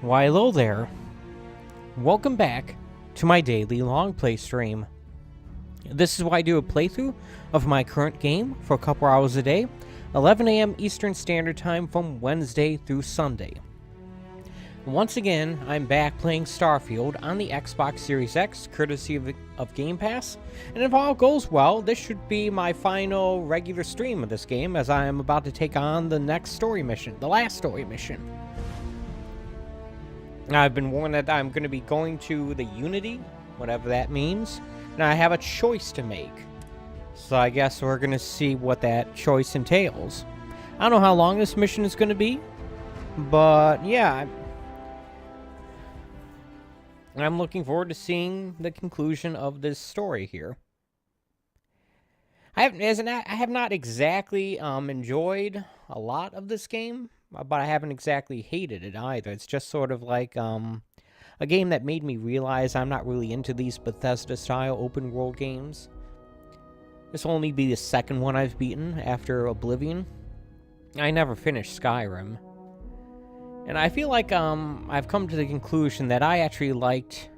Why, hello there. Welcome back to my daily long play stream. This is why I do a playthrough of my current game for a couple hours a day, 11 a.m. Eastern Standard Time from Wednesday through Sunday. Once again, I'm back playing Starfield on the Xbox Series X, courtesy of Game Pass, and if all goes well, this should be my final regular stream of this game, as I am about to take on the next story mission, the last story mission. I've been warned that I'm going to be going to the Unity, whatever that means, and I have a choice to make. So I guess we're going to see what that choice entails. I don't know how long this mission is going to be, but yeah, I'm looking forward to seeing the conclusion of this story here. I have not exactly enjoyed a lot of this game, but I haven't exactly hated it either. It's just sort of like a game that made me realize I'm not really into these Bethesda-style open-world games. This will only be the second one I've beaten after Oblivion. I never finished Skyrim. And I feel like I've come to the conclusion that I actually liked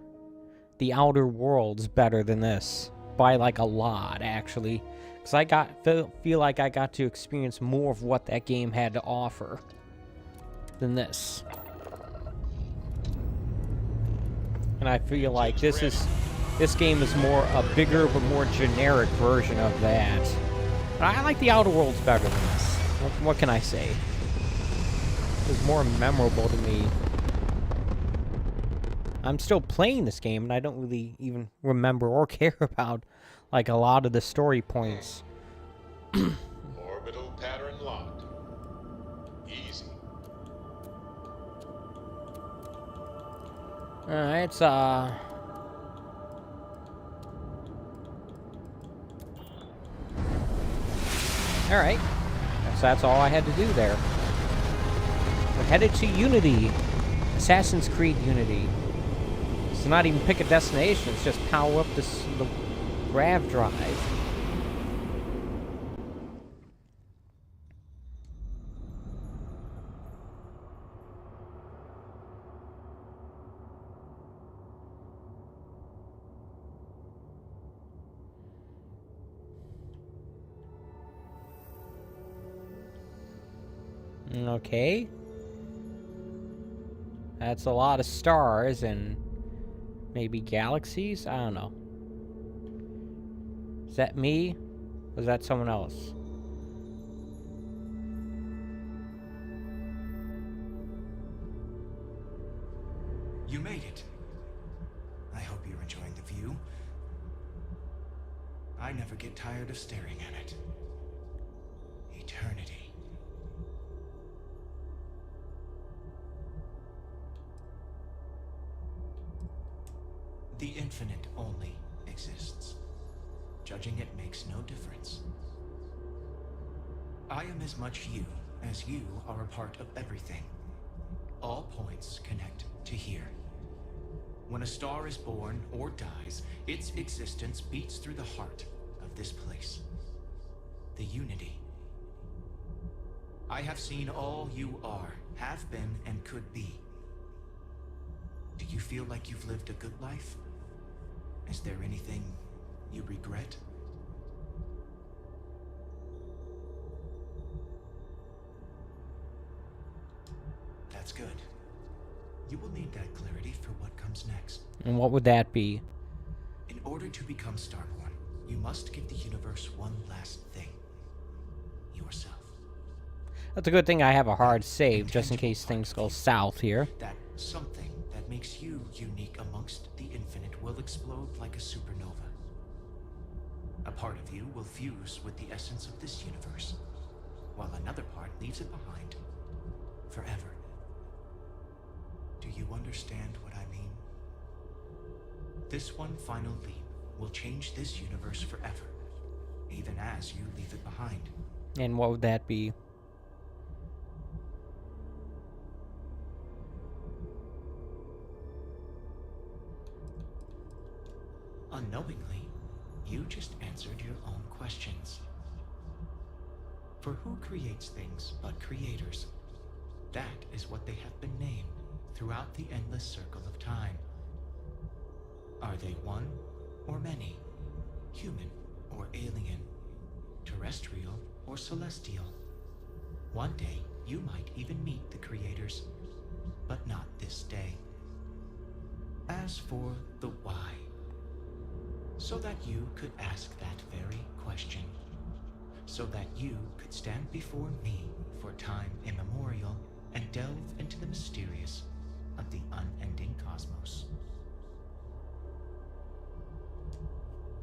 The Outer Worlds better than this. By like a lot, actually. Because I feel like I got to experience more of what that game had to offer than this. And I feel like this game is more a bigger but more generic version of that. But I like The Outer Worlds better than this. What can I say? It was more memorable to me. I'm still playing this game, and I don't really even remember or care about, like, a lot of the story points. Orbital pattern locked. Easy. Alright, Alright. So that's all I had to do there. We're headed to Unity. Assassin's Creed Unity. It's not even pick a destination, it's just power up the Grav Drive. Okay. That's a lot of stars and maybe galaxies? I don't know. Is that me? Or is that someone else? You made it. I hope you're enjoying the view. I never get tired of staring at it. Eternity. The infinite only exists. Judging it makes no difference. I am as much you as you are a part of everything. All points connect to here. When a star is born or dies, its existence beats through the heart of this place. The Unity. I have seen all you are, have been, and could be. Do you feel like you've lived a good life? Is there anything you regret? That's good. You will need that clarity for what comes next. And what would that be? In order to become Starborn, you must give the universe one last thing. Yourself. That's a good thing I have a hard save, just in case things go south here. That something that makes you unique amongst the infinite will explode like a supernova. A part of you will fuse with the essence of this universe, while another part leaves it behind forever. Do you understand what I mean? This one final leap will change this universe forever, even as you leave it behind. And what would that be? Unknowingly, you just answered your own questions. For who creates things but creators? That is what they have been named throughout the endless circle of time. Are they one or many? Human or alien? Terrestrial or celestial? One day, you might even meet the creators, but not this day. As for the why, so that you could ask that very question, so that you could stand before me for time immemorial and delve into the mysterious of the unending cosmos.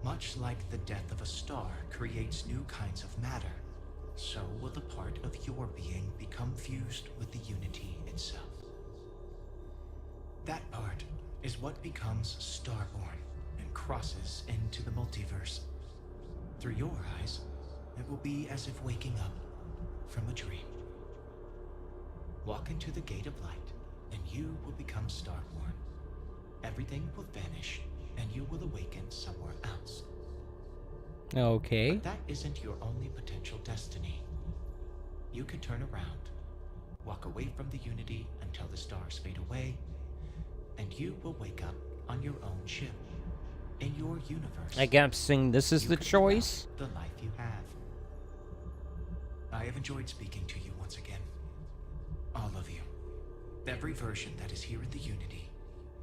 Much like the death of a star creates new kinds of matter, so will the part of your being become fused with the unity itself. That part is what becomes starborn and crosses into the multiverse. Through your eyes, it will be as if waking up from a dream. Walk into the gate of light, and you will become starborn. Everything will vanish, and you will awaken somewhere else. Okay. But that isn't your only potential destiny. You can turn around, walk away from the unity until the stars fade away, and you will wake up on your own ship, in your universe. I guessing this is You the could choice? live out the life you have. I have enjoyed speaking to you once again. All of you. Every version that is here in the Unity,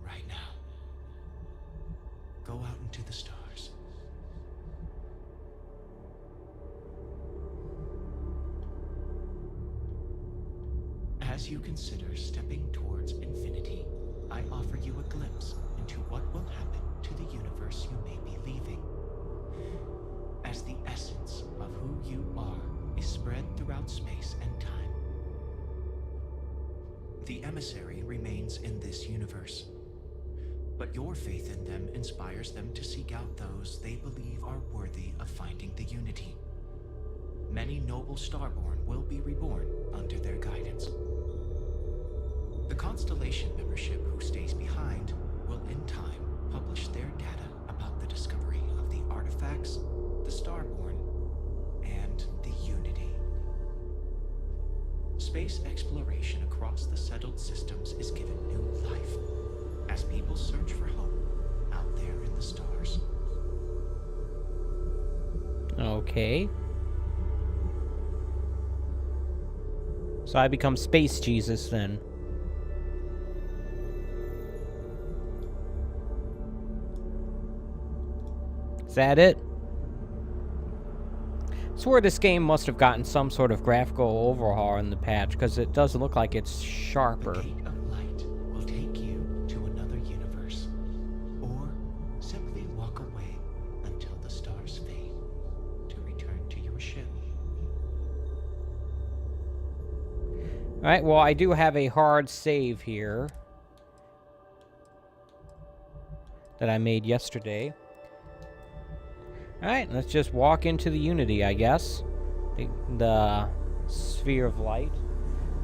right now. Go out into the stars. As you consider stepping towards infinity, I offer you a glimpse into what will happen to the universe you may be leaving. As the essence of who you are is spread throughout space and time. The emissary remains in this universe, but your faith in them inspires them to seek out those they believe are worthy of finding the unity. Many noble Starborn will be reborn under their guidance. The Constellation membership who stays behind will in time publish their data about the discovery of the artifacts, the Starborn, and the Unity. Space exploration across the settled systems is given new life as people search for hope out there in the stars. Okay. So I become Space Jesus then. Is that it? I swear this game must have gotten some sort of graphical overhaul in the patch, because it doesn't look like it's The sharper. gate of light will take you to another universe, or simply walk away until the stars fade to return to your ship. Alright, well, I do have a hard save here that I made yesterday. Alright, let's just walk into the Unity, I guess. The sphere of light.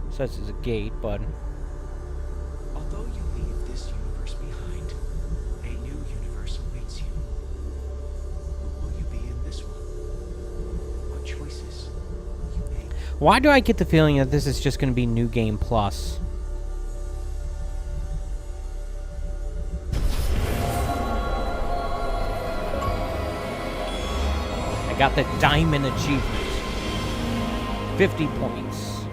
Says it's a gate, but... Although you leave this universe behind, a new universe awaits you. Who will you be in this one? What choices will you make? Why do I get the feeling that this is just going to be New Game Plus? I got the Diamond Achievement. 50 points.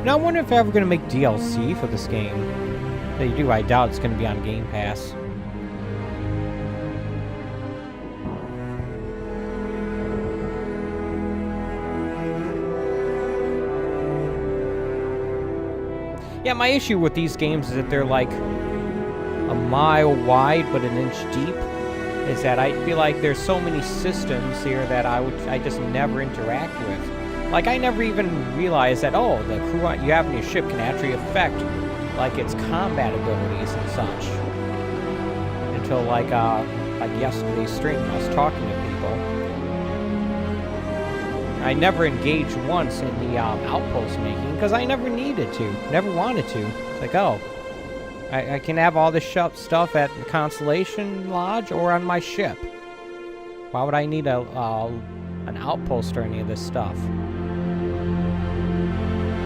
Now I wonder if they're ever going to make DLC for this game. If they do, I doubt it's going to be on Game Pass. Yeah, my issue with these games is that they're like a mile wide but an inch deep. Is that I feel like there's so many systems here that I just never interact with. Like, I never even realized that, oh, the crew you have in your ship can actually affect, like, its combat abilities and such. Until, like yesterday's stream, I was talking to people. I never engaged once in the outpost making, because I never needed to, never wanted to. It's like, oh, I can have all this stuff at the Constellation Lodge or on my ship. Why would I need an outpost or any of this stuff?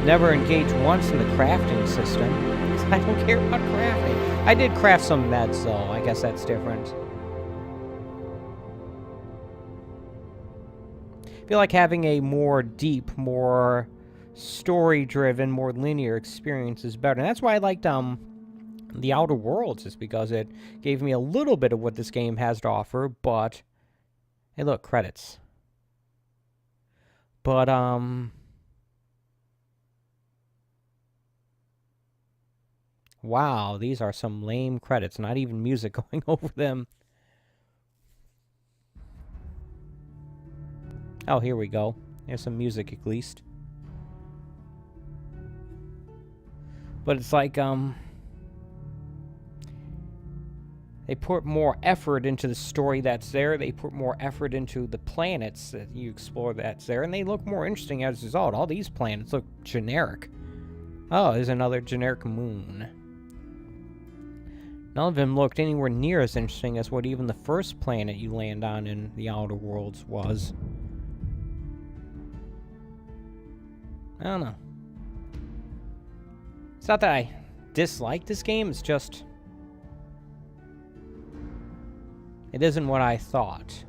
Never engaged once in the crafting system, because I don't care about crafting. I did craft some meds, though. I guess that's different. I feel like having a more deep, more story-driven, more linear experience is better. And that's why I liked The Outer Worlds, is because it gave me a little bit of what this game has to offer, but... Hey, look, credits. But, wow, these are some lame credits. Not even music going over them. Oh, here we go. There's some music, at least. But it's like, they put more effort into the story that's there. They put more effort into the planets that you explore that's there. And they look more interesting as a result. All these planets look generic. Oh, there's another generic moon. None of them looked anywhere near as interesting as what even the first planet you land on in The Outer Worlds was. I don't know. It's not that I dislike this game, it's just... it isn't what I thought.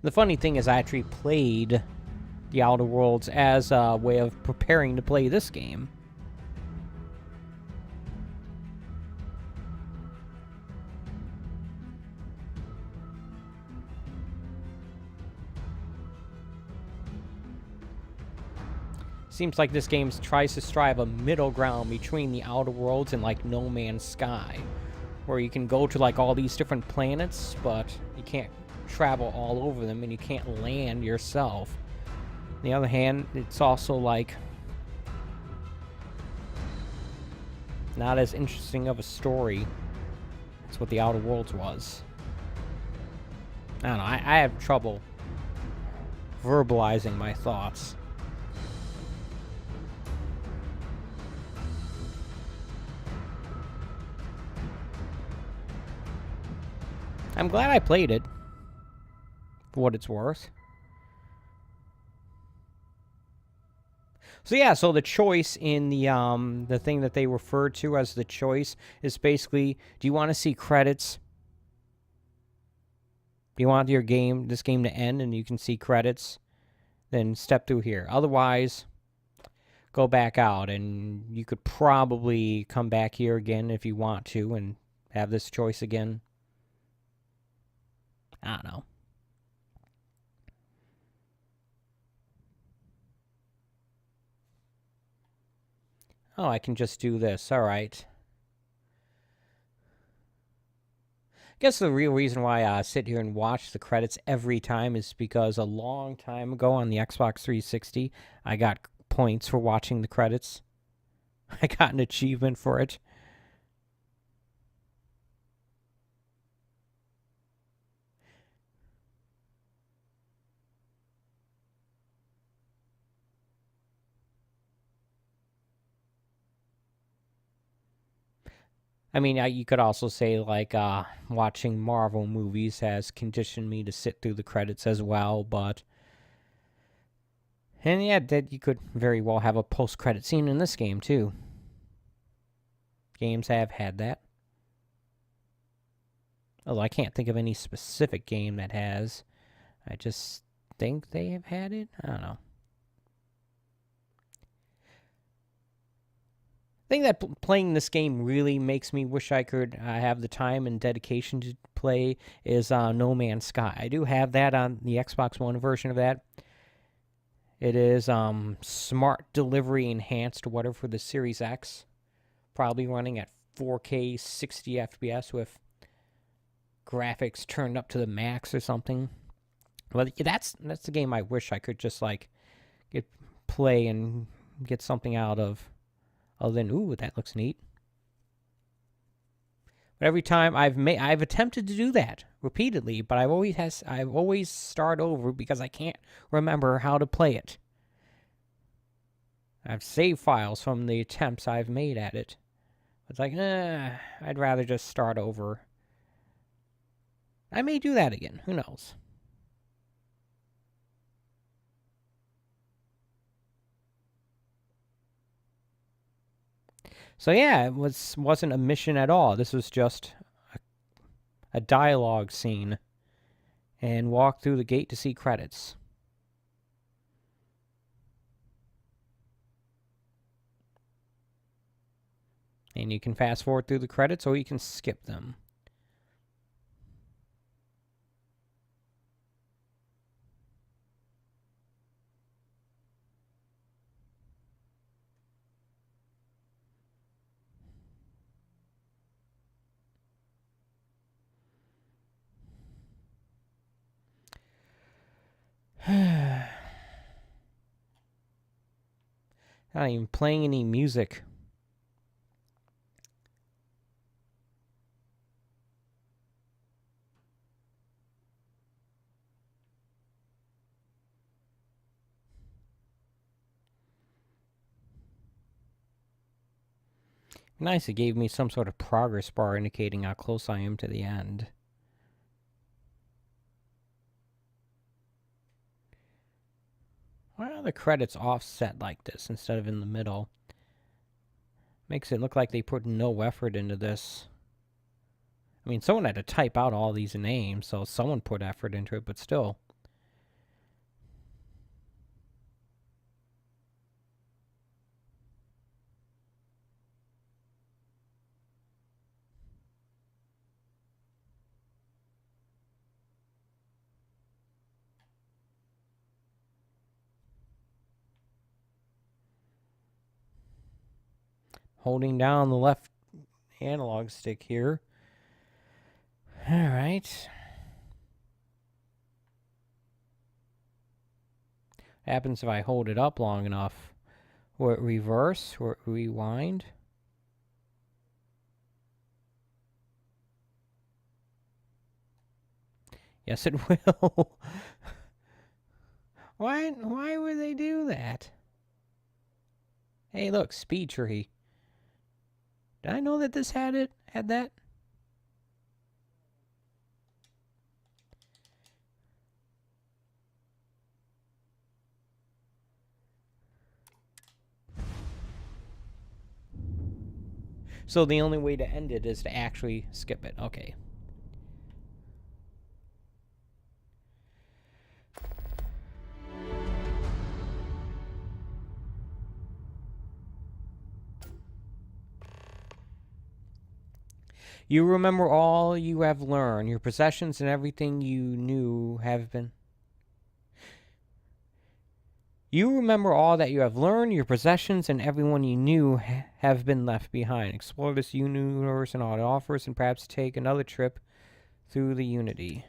The funny thing is I actually played The Outer Worlds as a way of preparing to play this game. Seems like this game tries to strive a middle ground between The Outer Worlds and like No Man's Sky, where you can go to like all these different planets, but you can't travel all over them and you can't land yourself. On the other hand, it's also like not as interesting of a story as what The Outer Worlds was. I don't know, I have trouble verbalizing my thoughts. I'm glad I played it, for what it's worth. So yeah, so the choice in the thing that they refer to as the choice is basically, do you want to see credits? Do you want this game to end and you can see credits? Then step through here. Otherwise, go back out, and you could probably come back here again if you want to and have this choice again. I don't know. Oh, I can just do this. All right. I guess the real reason why I sit here and watch the credits every time is because a long time ago on the Xbox 360, I got points for watching the credits. I got an achievement for it. I mean, you could also say, like, watching Marvel movies has conditioned me to sit through the credits as well, but... and yeah, that you could very well have a post-credit scene in this game, too. Games have had that. Although I can't think of any specific game that has. I just think they have had it. I don't know. I think that playing this game really makes me wish I could have the time and dedication to play is No Man's Sky. I do have that on the Xbox One version of that. It is smart delivery enhanced, whatever, for the Series X. Probably running at 4K 60 FPS with graphics turned up to the max or something. But that's the game I wish I could just like play and get something out of. Other than, ooh, that looks neat. But every time I've attempted to do that repeatedly, but I've always start over because I can't remember how to play it. I have save files from the attempts I've made at it. It's like, I'd rather just start over. I may do that again. Who knows? So yeah, it wasn't a mission at all. This was just a dialogue scene. And walk through the gate to see credits. And you can fast forward through the credits or you can skip them. Not even playing any music. Nice, it gave me some sort of progress bar indicating how close I am to the end. Why are the credits offset like this instead of in the middle? Makes it look like they put no effort into this. I mean, someone had to type out all these names, so someone put effort into it, but still. Holding down the left analog stick here. Alright. Happens if I hold it up long enough. Will it reverse? Will it rewind? Yes, it will. Why would they do that? Hey, look, speed tree. Did I know that this had that? So the only way to end it is to actually skip it. Okay. You remember all you have learned. Your possessions and everything you knew have been... You remember all that you have learned. Your possessions and everyone you knew have been left behind. Explore this universe and all it offers, and perhaps take another trip through the Unity.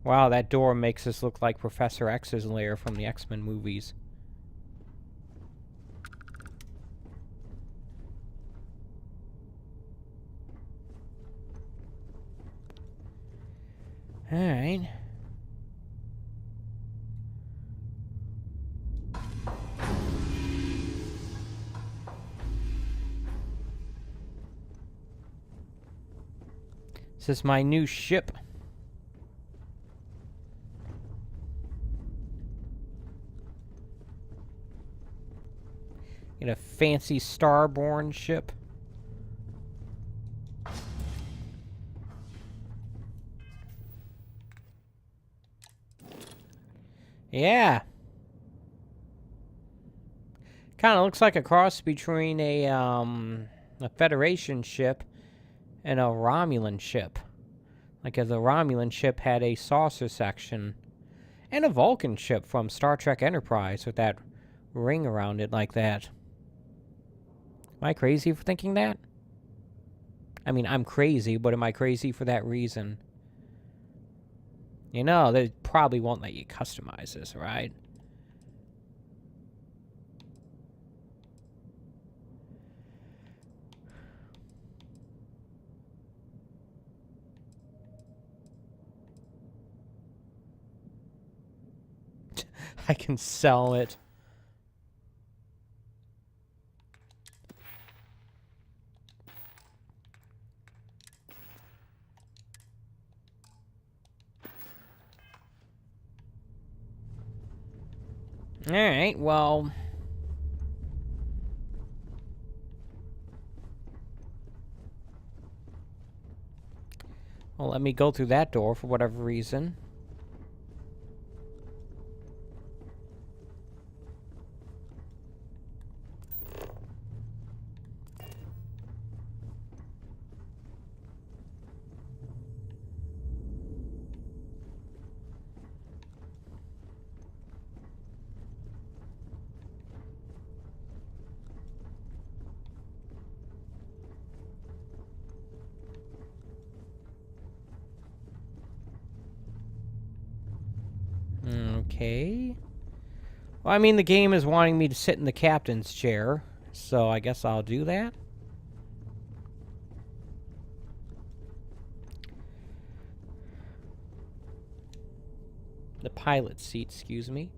Wow, that door makes this look like Professor X's lair from the X-Men movies. Alright. This is my new ship. Get a fancy Starborn ship. Yeah. Kind of looks like a cross between a Federation ship and a Romulan ship. Like if the Romulan ship had a saucer section. And a Vulcan ship from Star Trek Enterprise with that ring around it like that. Am I crazy for thinking that? I mean, I'm crazy, but am I crazy for that reason? You know, they probably won't let you customize this, right? I can sell it. Alright, well... Well, let me go through that door for whatever reason. Okay. Well, I mean, the game is wanting me to sit in the captain's chair, so I guess I'll do that. The pilot seat, excuse me.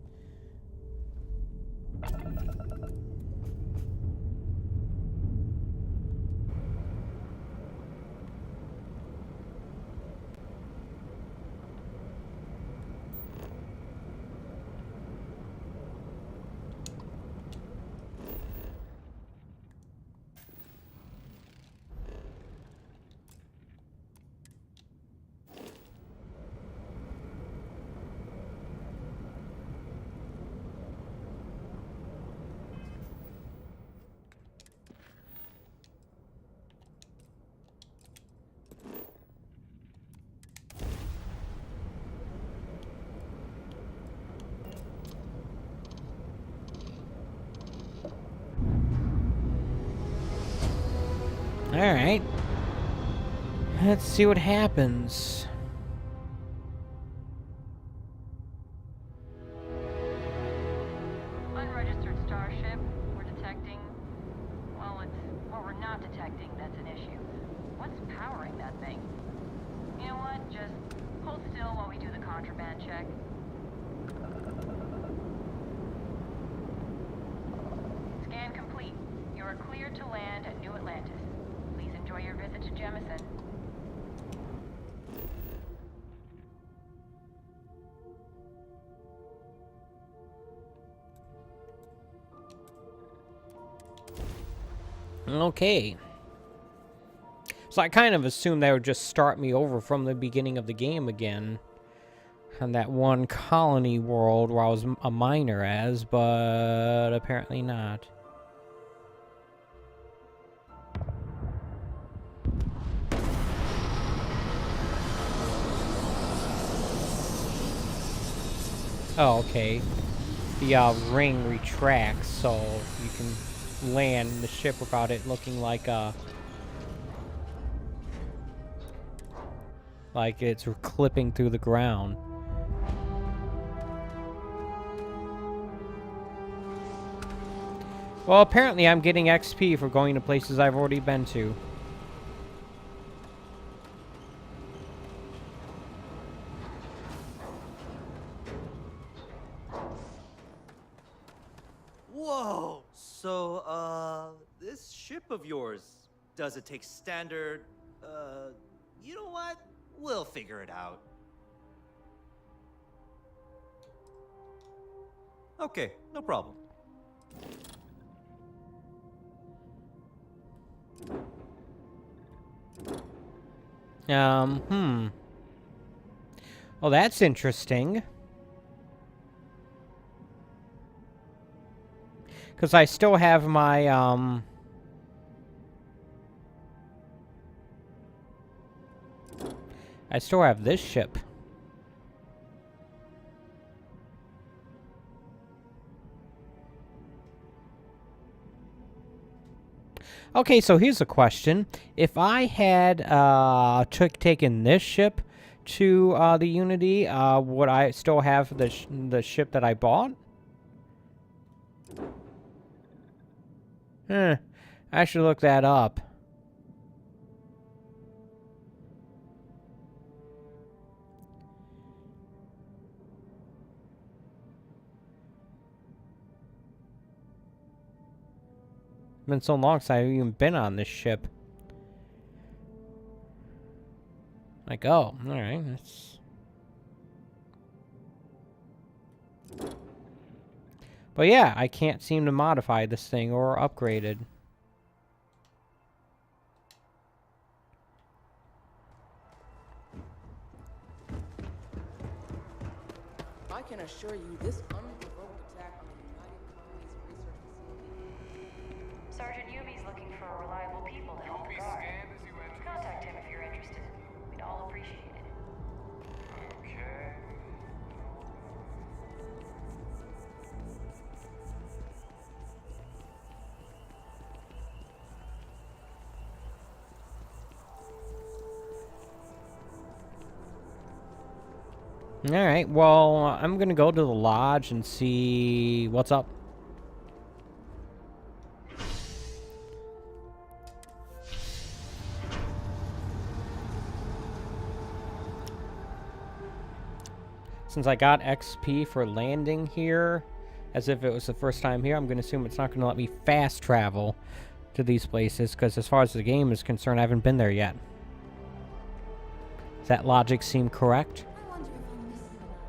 Alright. Let's see what happens. Unregistered starship. We're detecting... Well, we're not detecting. That's an issue. What's powering that thing? You know what? Just hold still while we do the contraband check. Scan complete. You are cleared to land at New Atlantis. Please enjoy your visit to Jemison. Okay. So I kind of assumed they would just start me over from the beginning of the game again. On that one colony world where I was a miner as, but apparently not. Oh, okay. The ring retracts, so you can land the ship without it looking like it's clipping through the ground. Well, apparently I'm getting XP for going to places I've already been to. Whoa! So, this ship of yours, does it take standard, you know what? We'll figure it out. Okay, no problem. Well, that's interesting. Because I still have my, I still have this ship. Okay, so here's a question. If I had taken this ship to the Unity, would I still have the ship that I bought? I should look that up. been so long since I've even been on this ship. Like, oh, alright, that's... But yeah, I can't seem to modify this thing or upgrade it. I can assure you this unprovoked attack on the United Colonies Research Facility. Sergeant Yubi's looking for reliable people to help the guard. Contact him if you're interested. We'd all appreciate it. Okay. Alright, well, I'm gonna go to the lodge and see what's up. Since I got XP for landing here, as if it was the first time here, I'm gonna assume it's not gonna let me fast travel to these places, because as far as the game is concerned, I haven't been there yet. Does that logic seem correct? I wonder if I'm missing an artist.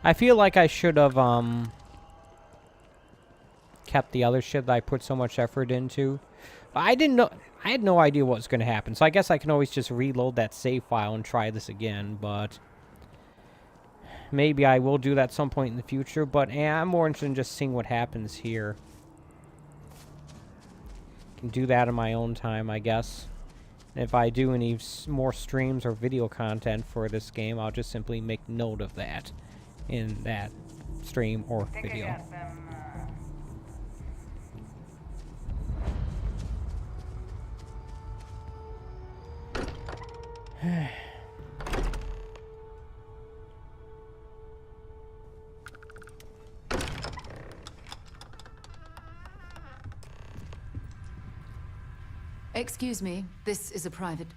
I feel like I should have, kept the other shit that I put so much effort into. I didn't know... I had no idea what was going to happen, so I guess I can always just reload that save file and try this again, but... Maybe I will do that some point in the future, but I'm more interested in just seeing what happens here. Can do that in my own time, I guess. And if I do any more streams or video content for this game, I'll just simply make note of that in that stream or video. Excuse me, this is a private...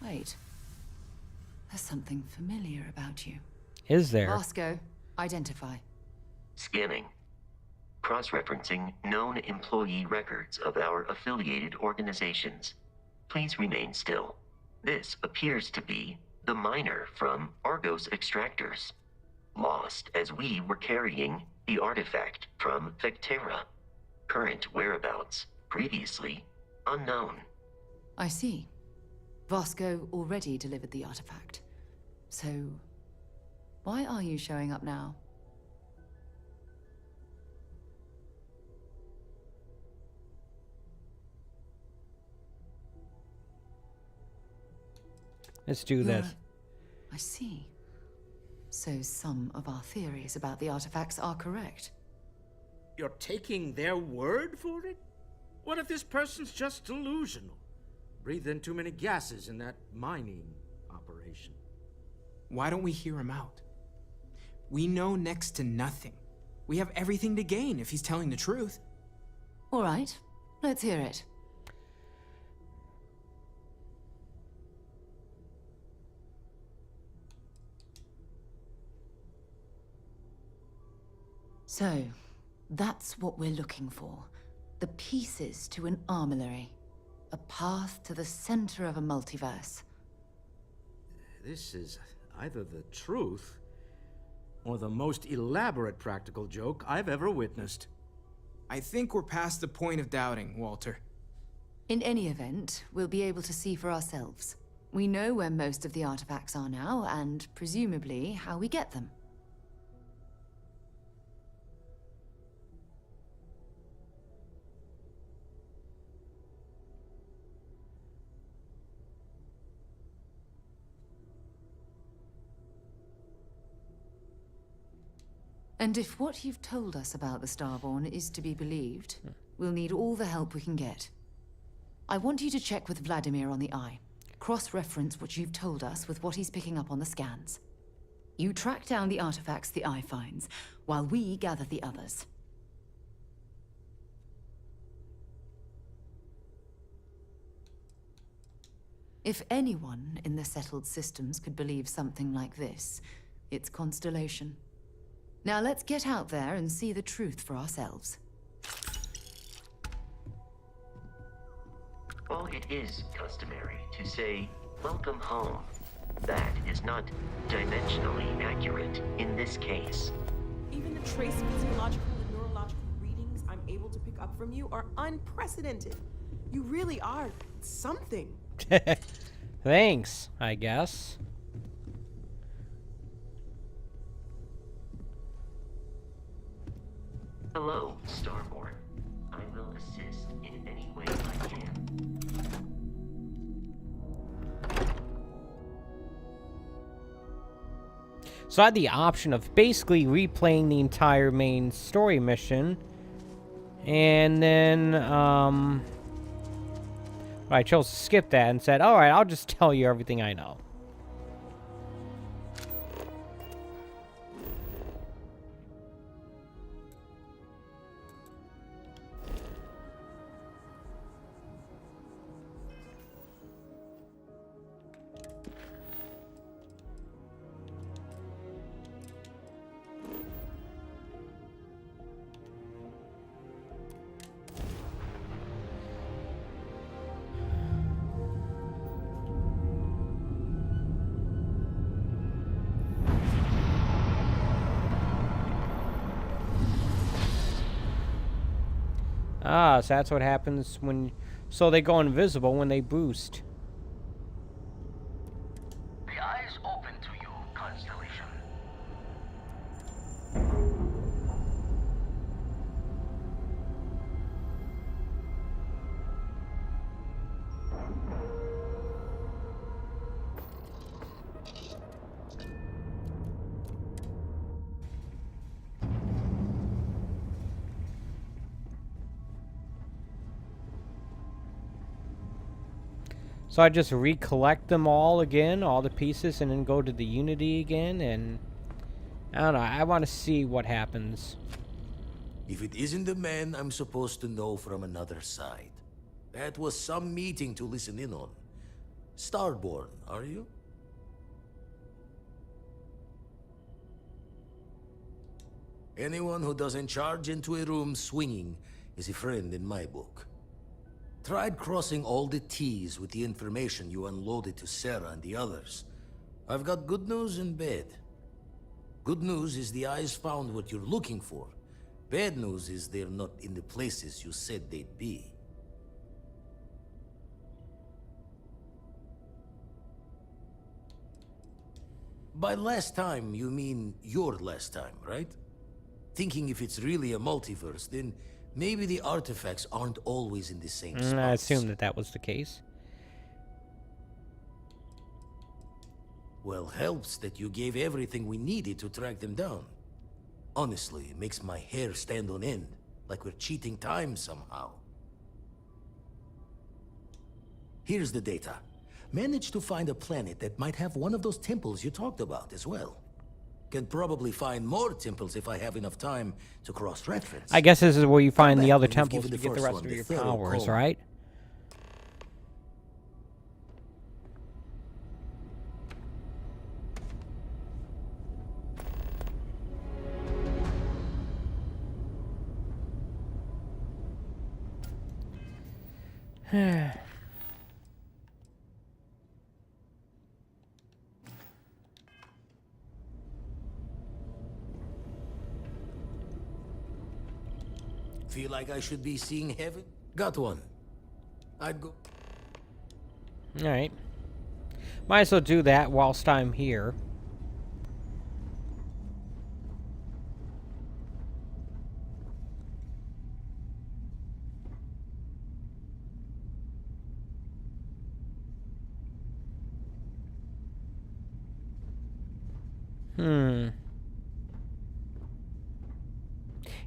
Wait. There's something familiar about you. Is there? Vasco, identify. Scanning. Cross-referencing known employee records of our affiliated organizations. Please remain still. This appears to be the miner from Argos Extractors. Lost as we were carrying the artifact from Vectera. Current whereabouts, previously unknown. I see. Vasco already delivered the artifact. So, why are you showing up now? Let's do this. I see. So some of our theories about the artifacts are correct. You're taking their word for it? What if this person's just delusional? Breathed in too many gases in that mining operation. Why don't we hear him out? We know next to nothing. We have everything to gain if he's telling the truth. All right, let's hear it. So, that's what we're looking for. The pieces to an armillary. A path to the center of a multiverse. This is either the truth or the most elaborate practical joke I've ever witnessed. I think we're past the point of doubting, Walter. In any event, we'll be able to see for ourselves. We know where most of the artifacts are now, and presumably how we get them. And if what you've told us about the Starborn is to be believed, we'll need all the help we can get. I want you to check with Vladimir on the Eye. Cross-reference what you've told us with what he's picking up on the scans. You track down the artifacts the Eye finds, while we gather the others. If anyone in the settled systems could believe something like this, it's Constellation. Now let's get out there and see the truth for ourselves. While it is customary to say, "Welcome home," that is not dimensionally accurate in this case. Even the trace physiological and neurological readings I'm able to pick up from you are unprecedented. You really are something. Thanks, I guess. Hello, Starborn. I will assist in any way I can. So I had the option of basically replaying the entire main story mission. And then, I chose to skip that and said, alright, I'll just tell you everything I know. Ah, so that's what happens when... So they go invisible when they boost. The eye is open to you, Constellation. So I just recollect them all again, all the pieces, and then go to the Unity again, and... I don't know, I want to see what happens. If it isn't the man I'm supposed to know from another side. That was some meeting to listen in on. Starborn, are you? Anyone who doesn't charge into a room swinging is a friend in my book. Tried crossing all the T's with the information you unloaded to Sarah and the others. I've got good news and bad. Good news is the eyes found what you're looking for. Bad news is they're not in the places you said they'd be. By last time, you mean your last time, right? Thinking if it's really a multiverse, then maybe the artifacts aren't always in the same spots. I assumed that that was the case. Well, helps that you gave everything we needed to track them down. Honestly, it makes my hair stand on end, like we're cheating time somehow. Here's the data. Managed to find a planet that might have one of those temples you talked about as well. Can probably find more temples if I have enough time to cross-reference. I guess this is where you find the other when you've temples given to the get the first rest one of the your thorough powers, comb. right? Feel like I should be seeing heaven? Got one. I'd go... Alright. Might as well do that whilst I'm here.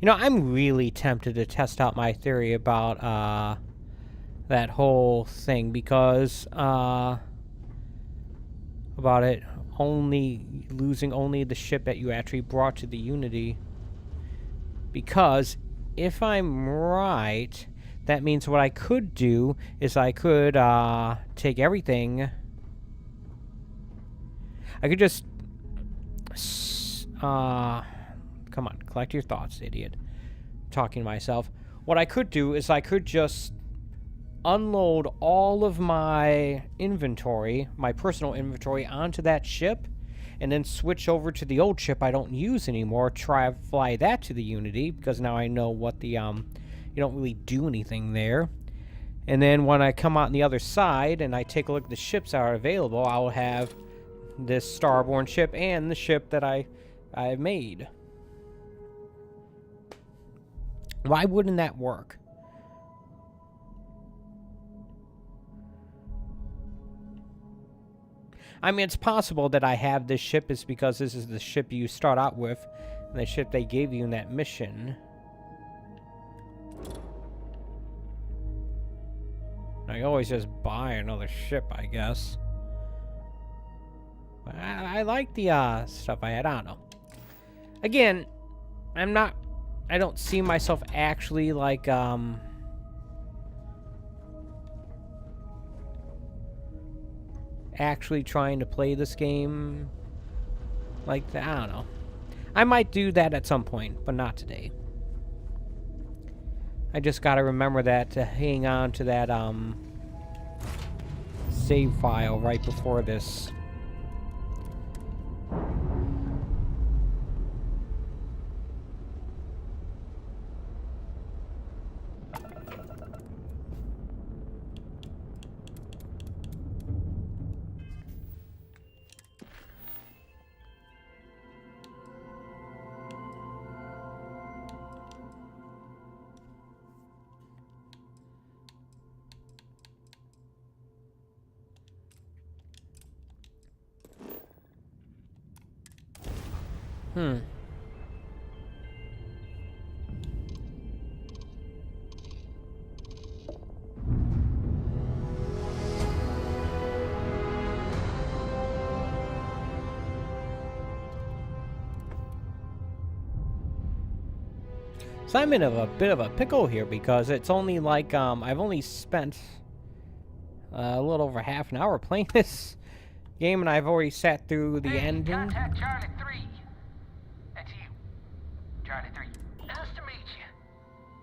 You know, I'm really tempted to test out my theory about, that whole thing, because, about it losing only the ship that you actually brought to the Unity. Because if I'm right, that means what I could do is I could take everything. I could just come on, collect your thoughts, idiot. I'm talking to myself. What I could do is I could just unload all of my inventory, my personal inventory, onto that ship, and then switch over to the old ship I don't use anymore, fly that to the Unity, because now I know what the, you don't really do anything there. And then when I come out on the other side and I take a look at the ships that are available, I'll have this Starborn ship and the ship that I made. Why wouldn't that work? I mean, it's possible that I have this ship is because this is the ship you start out with, and the ship they gave you in that mission. I always just buy another ship, I guess. But I like the stuff I had. I don't know. Again, I don't see myself actually like actually trying to play this game like that. I don't know. I might do that at some point, but not today. I just gotta remember that to hang on to that save file right before this. So I'm in a bit of a pickle here because it's only like I've only spent a little over half an hour playing this game, and I've already sat through the ending. Contact Charlie 3. That's you. Charlie 3. Nice to meet you.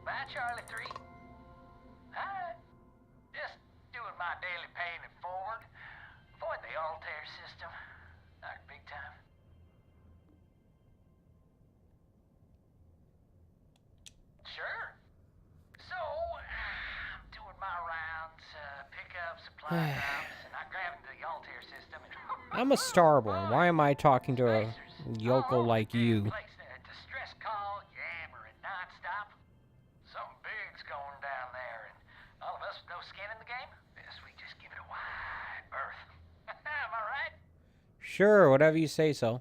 Bye, Charlie 3. Hi. Just doing my daily paying it forward. Avoid the Altair system. Like big time. Sure. So, I'm doing my rounds, pick up supply drops, and I'm grabbing the Altair system. I'm a Starborn. Why am I talking to a yokel like you? Distress call, yammering nonstop. Something big's going down there, and all of us with no skin in the game, best we just give it a wide berth. Am I right? Sure, whatever you say so.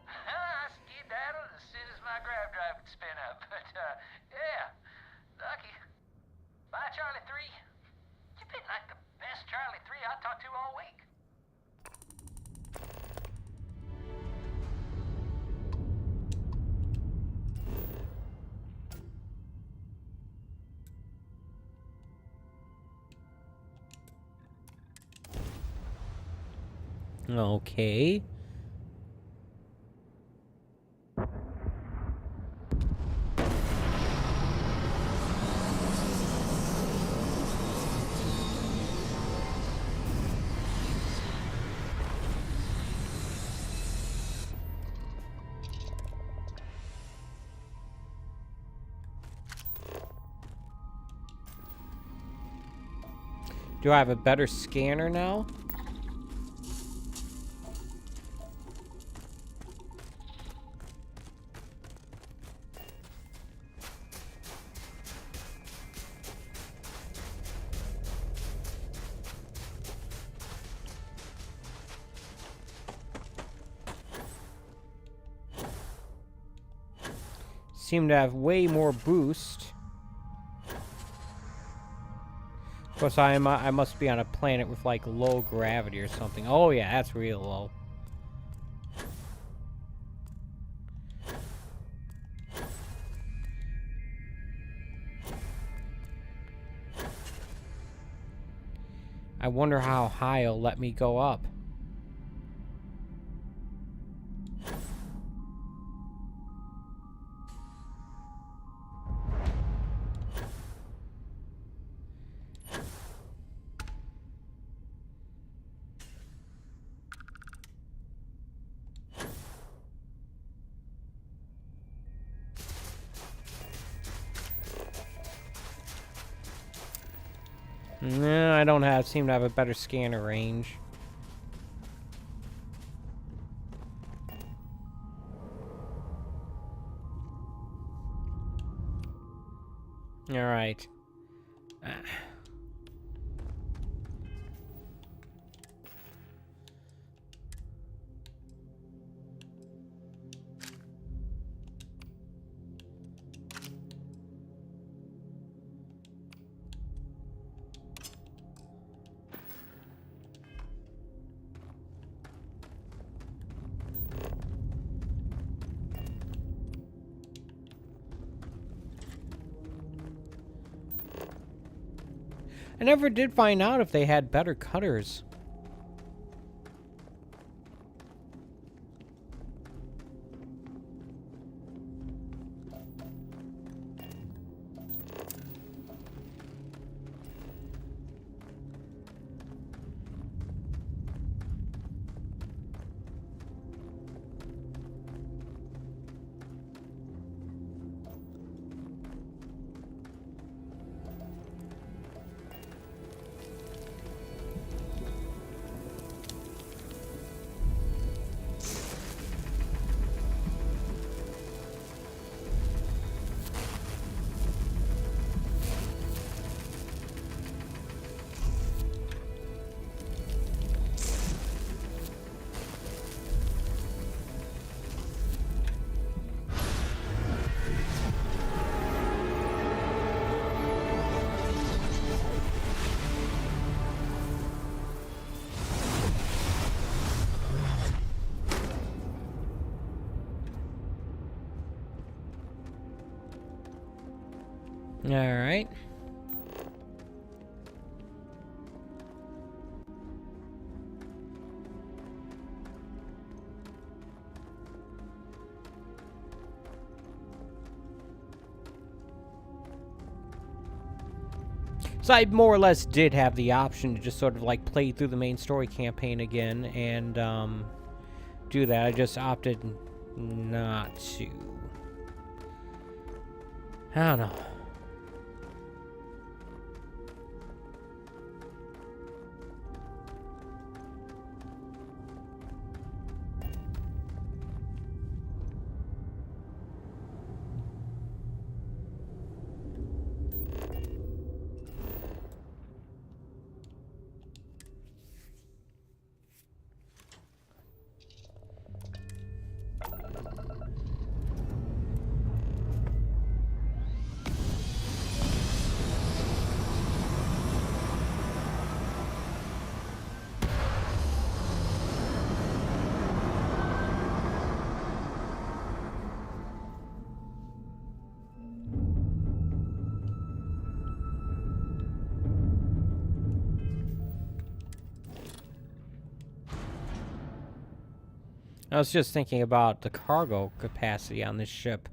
I skedaddled as soon as my Grav Drive would spin up, but, yeah, lucky. Bye, Charlie 3. You've been like the best Charlie 3 I talked to all week. Okay. Do I have a better scanner now? Seem to have way more boost. course, I must be on a planet with, like, low gravity or something. Oh, yeah, that's real low. I wonder how high it'll let me go up. No, I don't seem to have a better scanner range. Alright. I never did find out if they had better cutters. Alright. So I more or less did have the option to just sort of like play through the main story campaign again and do that. I just opted not to. I don't know. I was just thinking about the cargo capacity on this ship.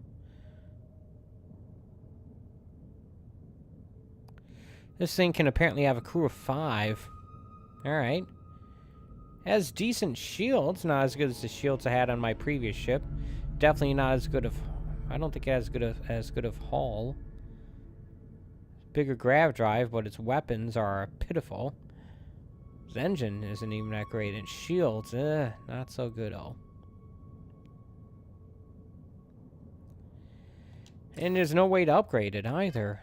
This thing can apparently have a crew of 5. Alright. Has decent shields. Not as good as the shields I had on my previous ship. Definitely not as good of... I don't think it has as good of hull. Bigger Grav Drive, but its weapons are pitiful. Its engine isn't even that great. And shields, not so good, And there's no way to upgrade it either.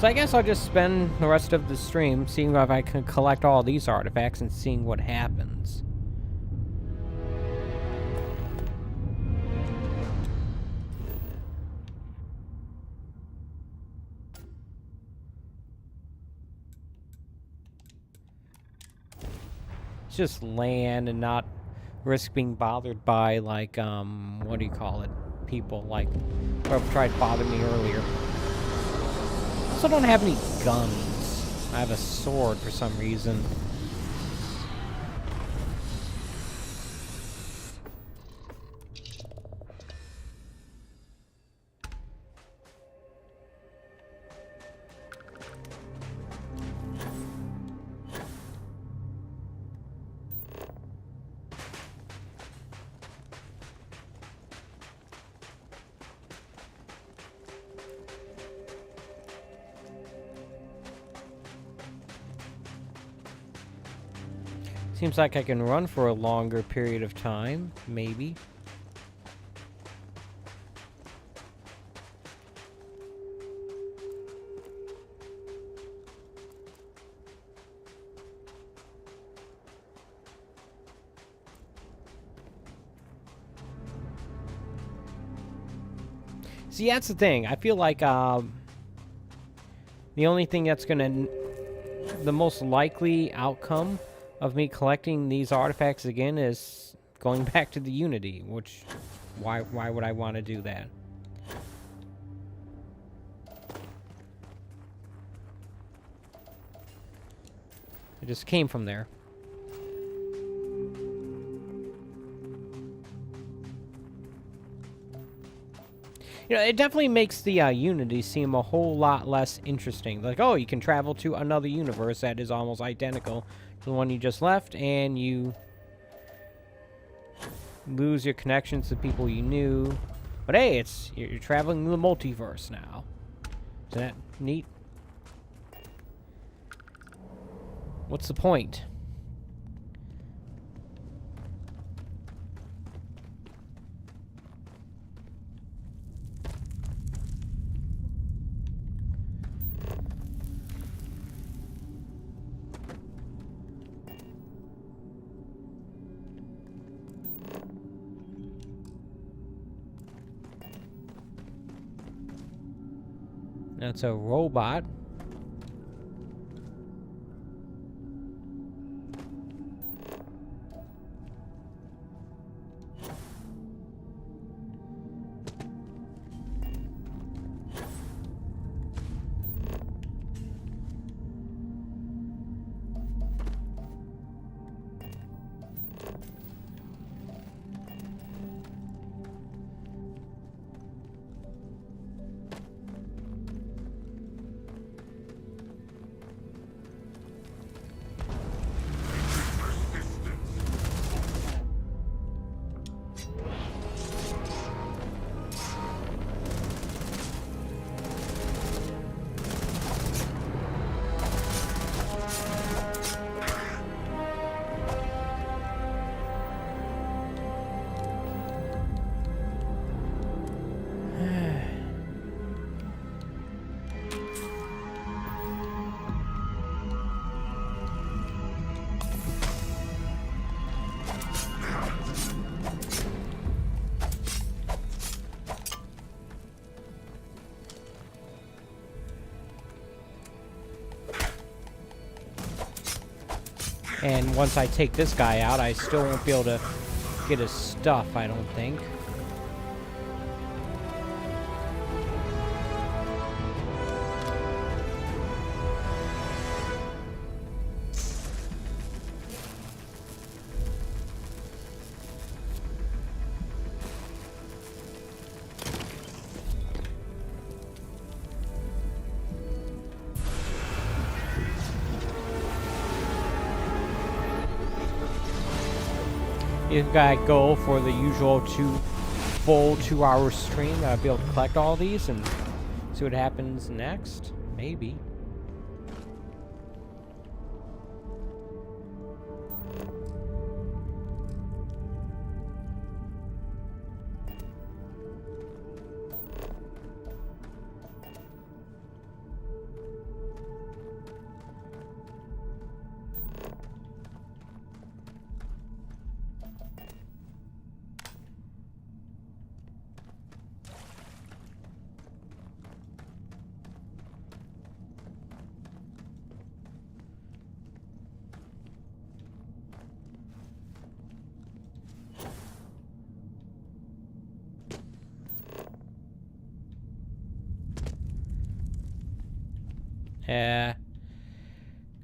So I guess I'll just spend the rest of the stream seeing if I can collect all these artifacts and seeing what happens. It's just land and not risk being bothered by, like, what do you call it? People, like, whoever tried to bother me earlier. I also don't have any guns. I have a sword for some reason. Seems like I can run for a longer period of time, maybe. See, that's the thing. I feel like the only thing that's gonna... the most likely outcome of me collecting these artifacts again is going back to the Unity, which... why would I want to do that? It just came from there. You know, it definitely makes the Unity seem a whole lot less interesting. Like, oh, you can travel to another universe that is almost identical to the one you just left, and you lose your connections to people you knew. But hey, you're traveling the multiverse now. Isn't that neat? What's the point? That's a robot. And once I take this guy out, I still won't be able to get his stuff, I don't think. If I go for the usual full 2-hour stream, I'll be able to collect all these and see what happens next. Maybe.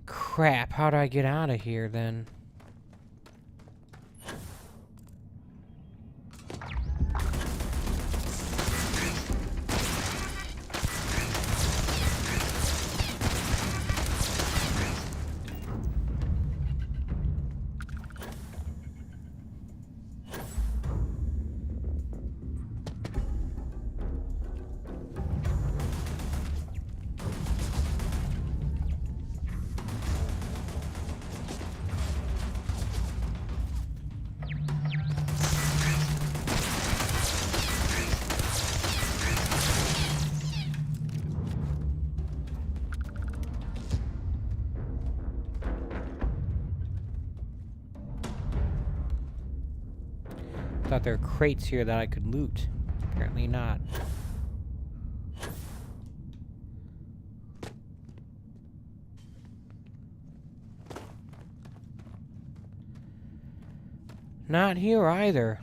Crap, how do I get out of here then? Thought there were crates here that I could loot. Apparently not. Not here either.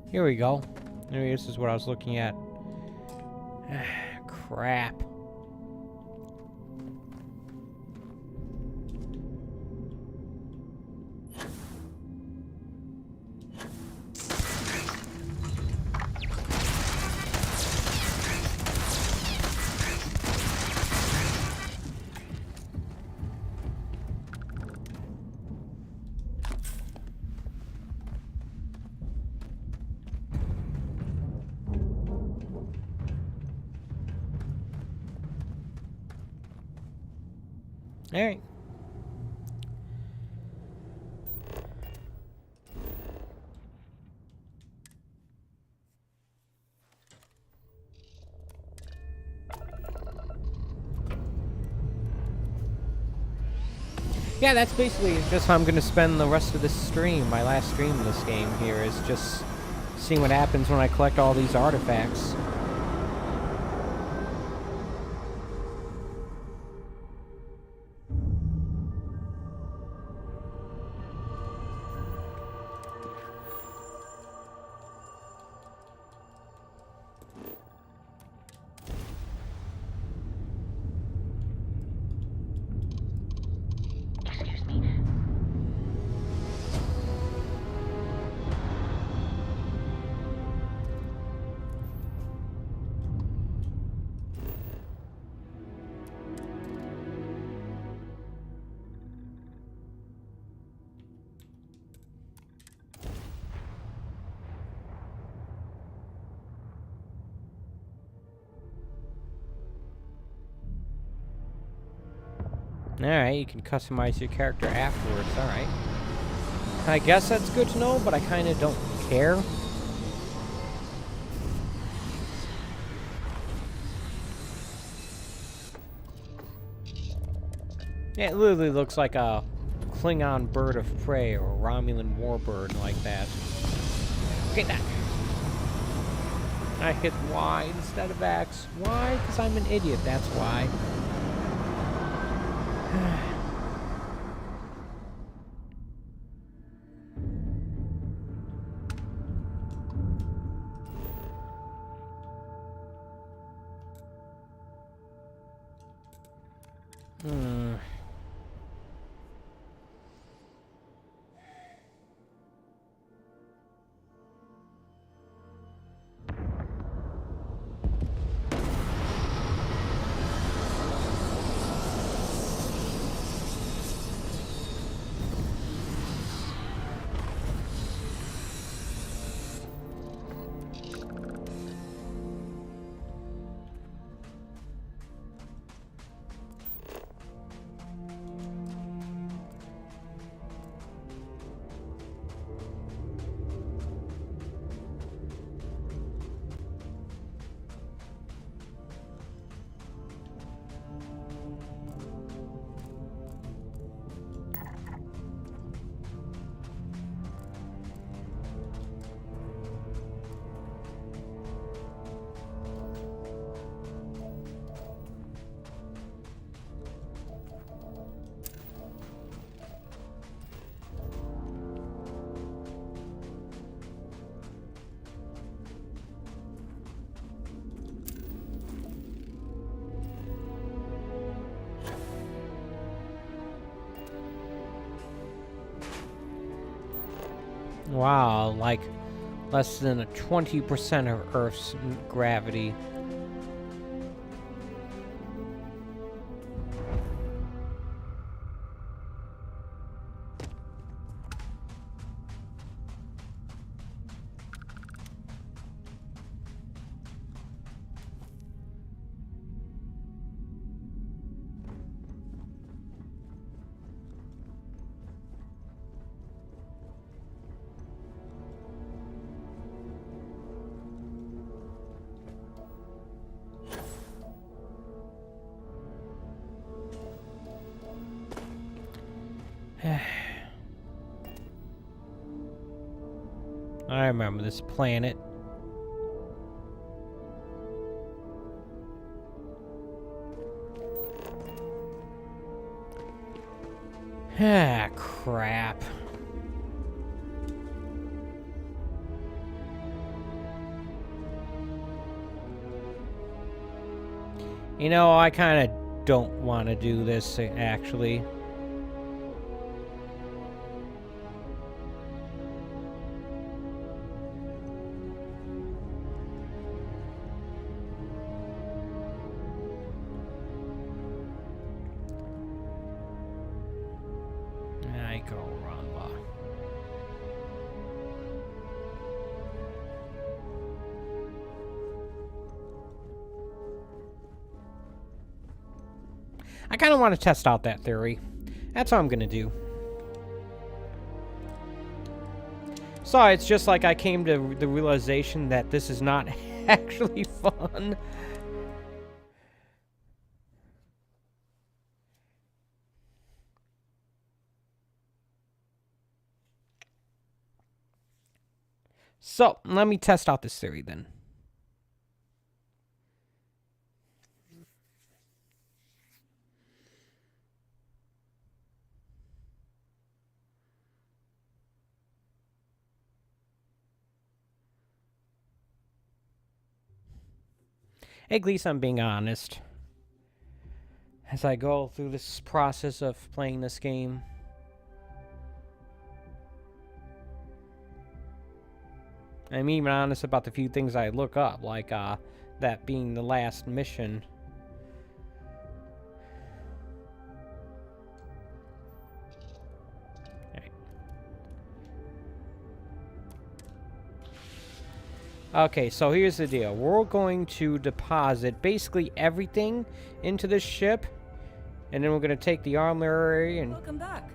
Here we go. Maybe this is what I was looking at. Crap. Alright. Yeah, that's basically just how I'm going to spend the rest of this stream. My last stream of this game here is just seeing what happens when I collect all these artifacts. Alright, you can customize your character afterwards, alright. I guess that's good to know, but I kind of don't care. Yeah, it literally looks like a Klingon bird of prey or a Romulan warbird like that. Get that! I hit Y instead of X. Why? Because I'm an idiot, that's why. Wow, like less than a 20% of Earth's gravity. I remember this planet. Ah, crap. You know, I kind of don't want to do this, actually. I go rumba. I kind of want to test out that theory. That's what I'm going to do. So it's just like I came to the realization that this is not actually fun. So, let me test out this theory then. At least I'm being honest as I go through this process of playing this game. I'm even honest about the few things I look up, like that being the last mission. Okay, so here's the deal. We're going to deposit basically everything into this ship, and then we're going to take the armory and... Welcome back.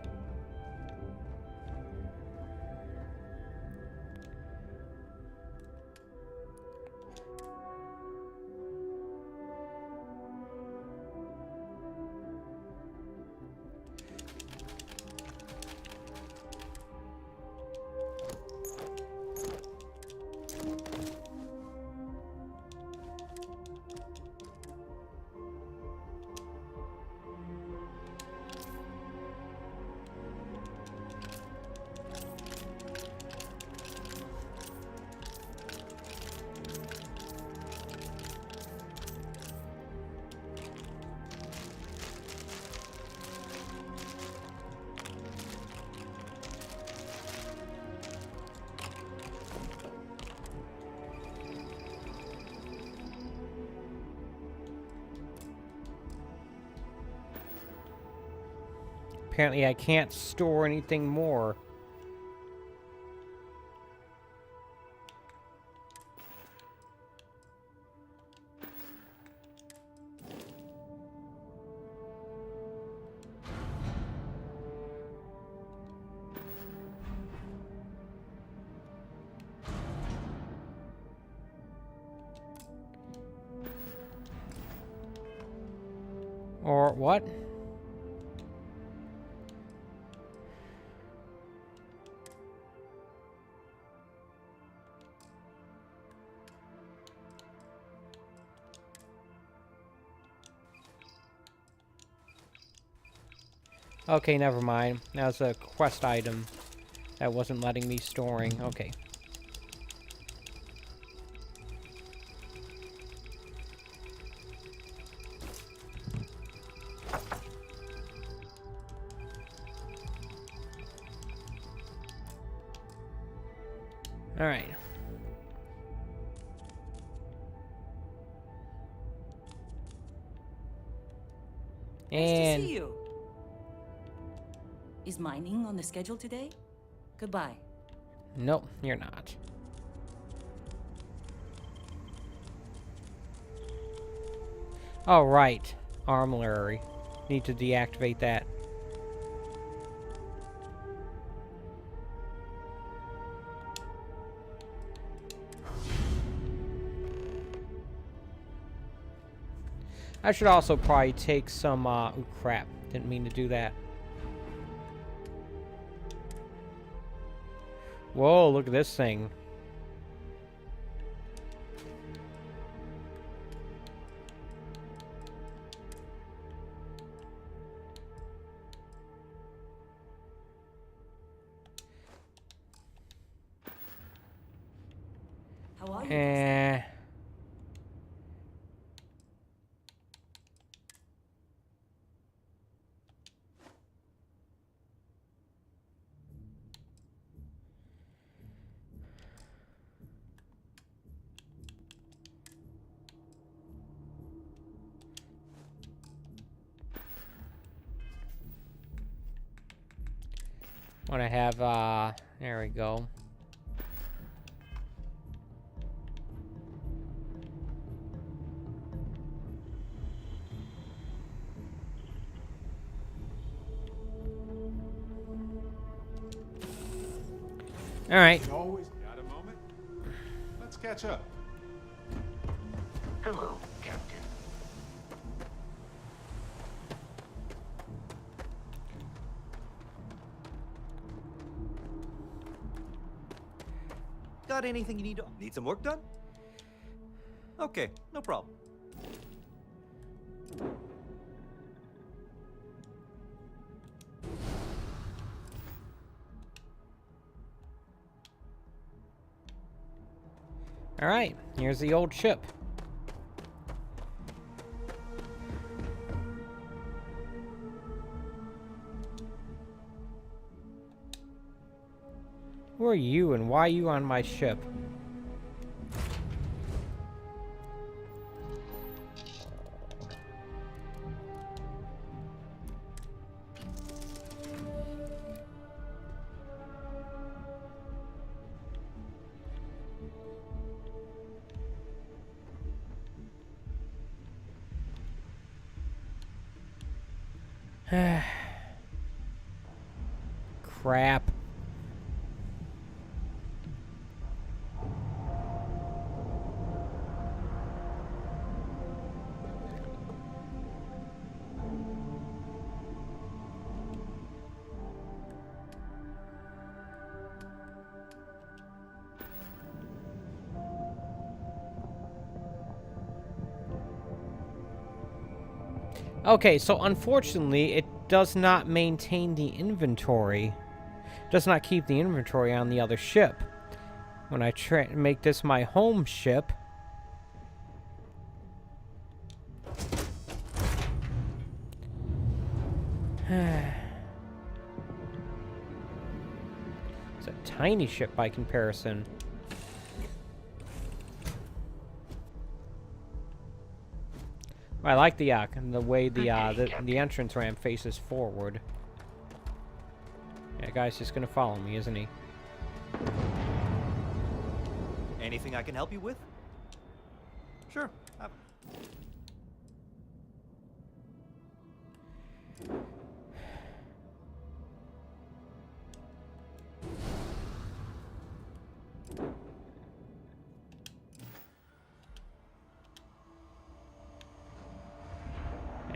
Apparently I can't store anything more. Or what? Okay, never mind. That was a quest item that wasn't letting me storing. Okay. All right. Nice to And see you. Is mining on the schedule today? Goodbye. nope, you're not. Oh, right. Armory. Need to deactivate that. I should also probably take some, ooh, crap. Didn't mean to do that. Whoa, look at this thing. How are you? Eh. Want to have, there we go. All right. You always got a moment? Let's catch up. Hello, Captain. Got anything you need? Need some work done? Okay, no problem. All right. Here's the old ship. Who are you and why are you on my ship? Crap. Okay, so unfortunately, it does not maintain the inventory. Does not keep the inventory on the other ship. When I make this my home ship. It's a tiny ship by comparison. I like the way the entrance ramp faces forward. Yeah, guy's just gonna follow me, isn't he? Anything I can help you with? Sure.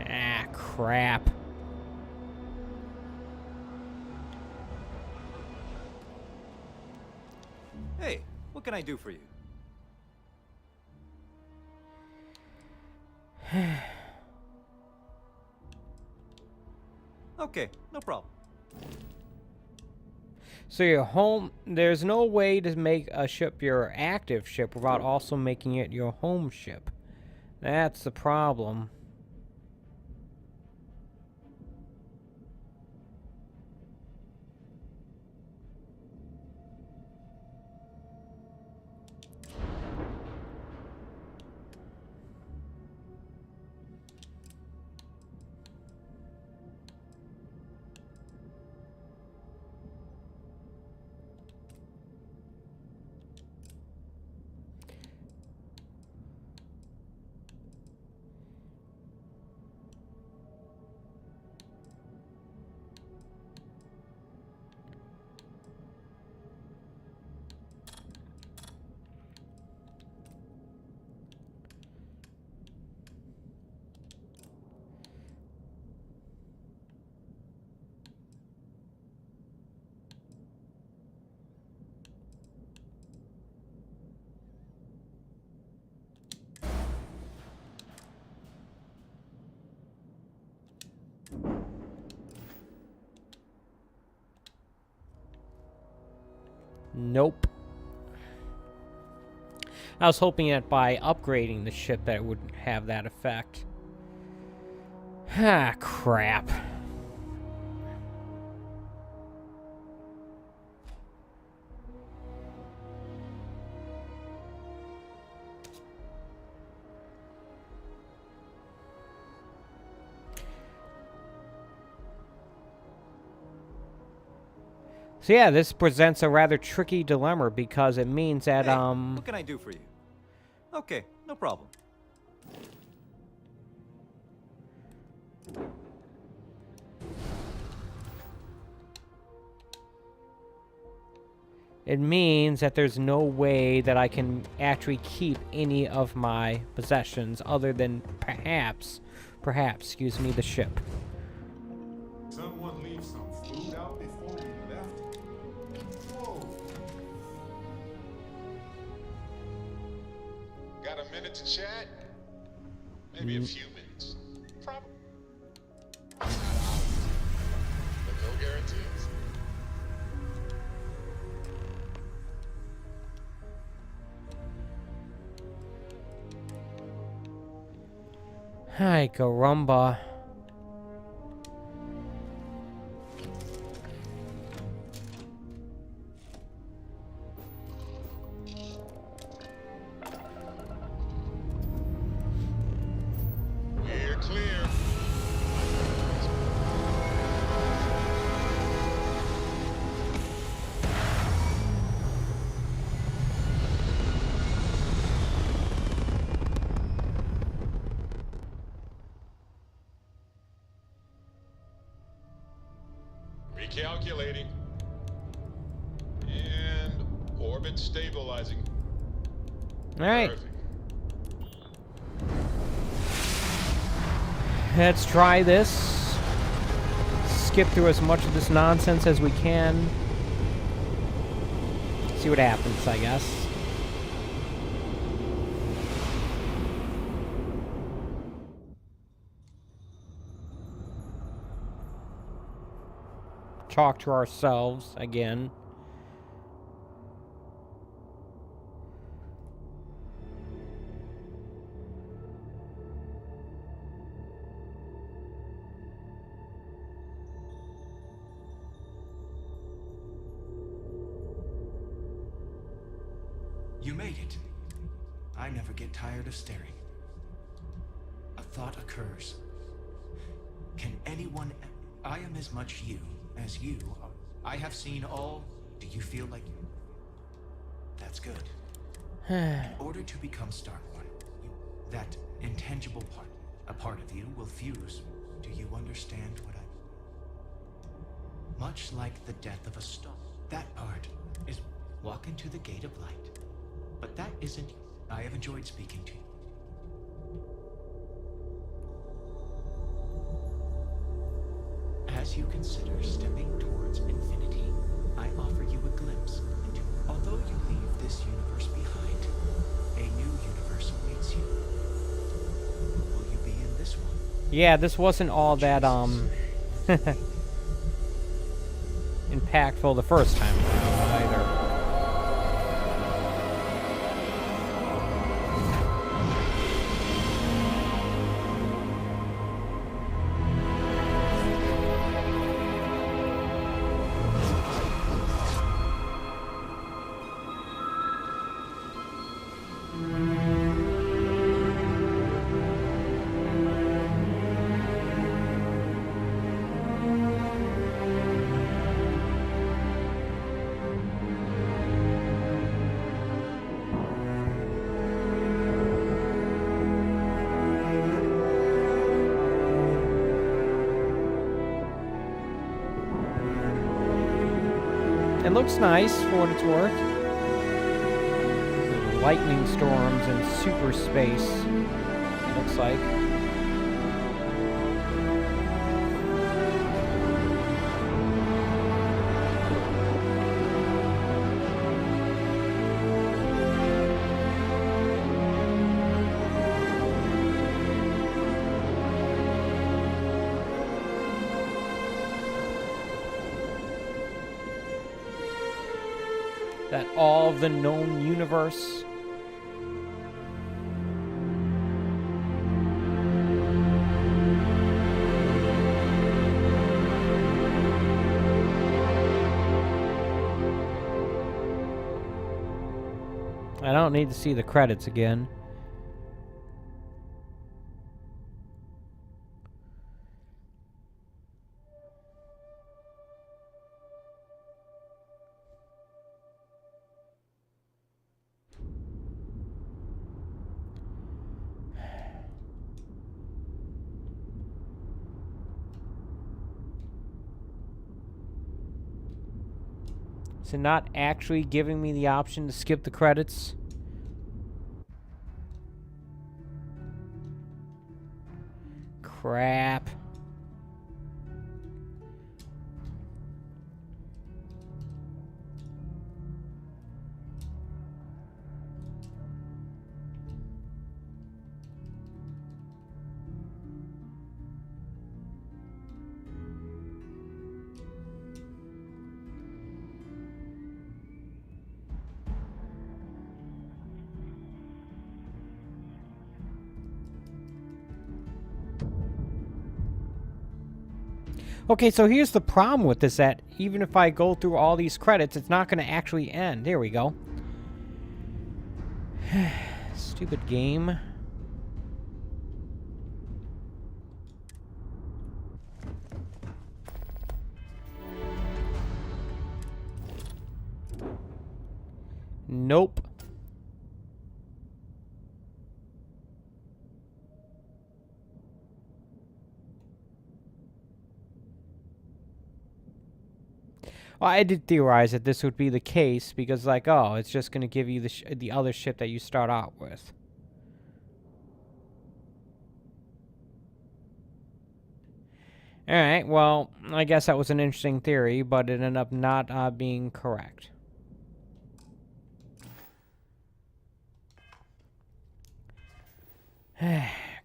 Ah, crap. Hey, what can I do for you? Okay, no problem. So your home, there's no way to make a ship your active ship without also making it your home ship. That's the problem. Nope. I was hoping that by upgrading the ship that it would have that effect. Ah, crap. So yeah, this presents a rather tricky dilemma because it means that, Hey, what can I do for you? Okay, no problem. it means that there's no way that I can actually keep any of my possessions other than perhaps, excuse me, the ship. Someone leave some food out before we left? Whoa. Got a minute to chat? Maybe a few minutes. Probably. Not hours. But no guarantees. Hi, caramba. We're clear. Recalculating. And orbit stabilizing. All right. Perfect. Let's try this. Skip through as much of this nonsense as we can. See what happens, I guess. Talk to ourselves again. You made it. I never get tired of staring. A thought occurs. Can anyone... I am as much you as you are. I have seen all... Do you feel like... That's good. In order to become Starborn, that intangible part, a part of you will fuse. Do you understand what I... Much like the death of a star, that part is walk into the gate of light. But that isn't... I have enjoyed speaking to you. As you consider stepping towards infinity, I offer you a glimpse into... Although you leave this universe behind, a new universe awaits you. Will you be in this one? Yeah, this wasn't all that, impactful the first time around either. It looks nice for what it's worth. Lightning storms in super space, it looks like. that all of the known universe? I don't need to see the credits again. Is it not actually giving me the option to skip the credits? Crap. Okay, so here's the problem with this, that even if I go through all these credits, it's not going to actually end. There we go. Stupid game. Nope. Well, I did theorize that this would be the case because, like, oh, it's just going to give you the other ship that you start out with. Alright, well, I guess that was an interesting theory, but it ended up not being correct.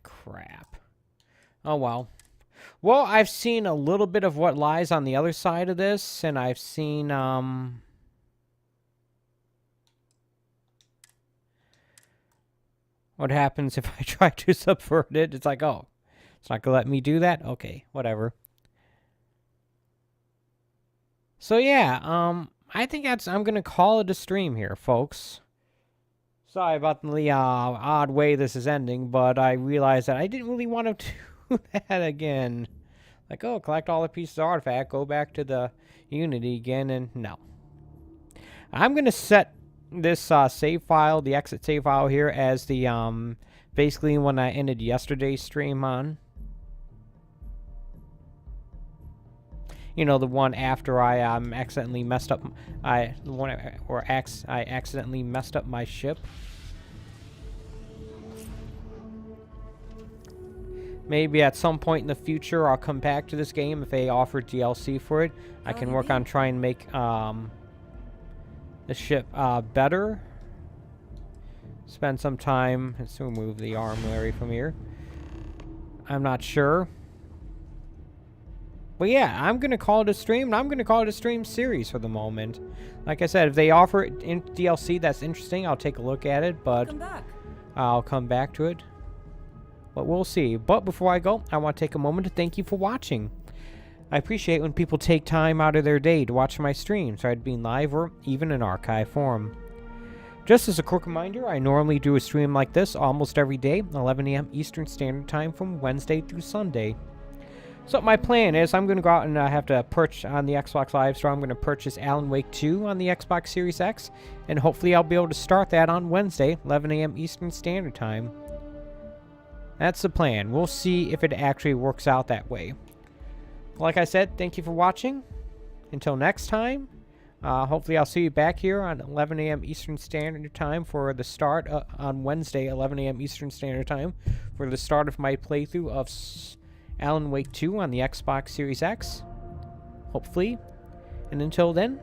Crap. Oh, well. Well, I've seen a little bit of what lies on the other side of this, and I've seen, what happens if I try to subvert it. It's like, oh, it's not gonna let me do that? Okay, whatever. So, yeah, I think I'm gonna call it a stream here, folks. Sorry about the odd way this is ending, but I realized that I didn't really want to do that again. Like, oh, collect all the pieces of artifact, go back to the Unity again, and no. I'm going to set this save file, the exit save file here, as the, basically when I ended yesterday's stream on. You know, the one after I accidentally messed up, I accidentally messed up my ship. Maybe at some point in the future I'll come back to this game if they offer DLC for it. I can work on trying to make the ship better. Spend some time. Let's remove the armory from here. I'm not sure. But yeah, I'm going to call it a stream, and I'm going to call it a stream series for the moment. Like I said, if they offer it in DLC that's interesting, I'll take a look at it, but I'll come back to it. But we'll see. But before I go, I want to take a moment to thank you for watching. I appreciate when people take time out of their day to watch my streams, either being live or even in archive form. Just as a quick reminder, I normally do a stream like this almost every day, 11 a.m. Eastern Standard Time from Wednesday through Sunday. So my plan is I'm going to go out and have to purchase on the Xbox Live Store. I'm going to purchase Alan Wake 2 on the Xbox Series X, and hopefully I'll be able to start that on Wednesday, 11 a.m. Eastern Standard Time. That's the plan. We'll see if it actually works out that way. Like I said, thank you for watching. Until next time, hopefully I'll see you back here on 11 a.m. Eastern Standard Time for the start on Wednesday, 11 a.m. Eastern Standard Time for the start of my playthrough of Alan Wake 2 on the Xbox Series X. Hopefully. And until then,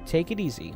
take it easy.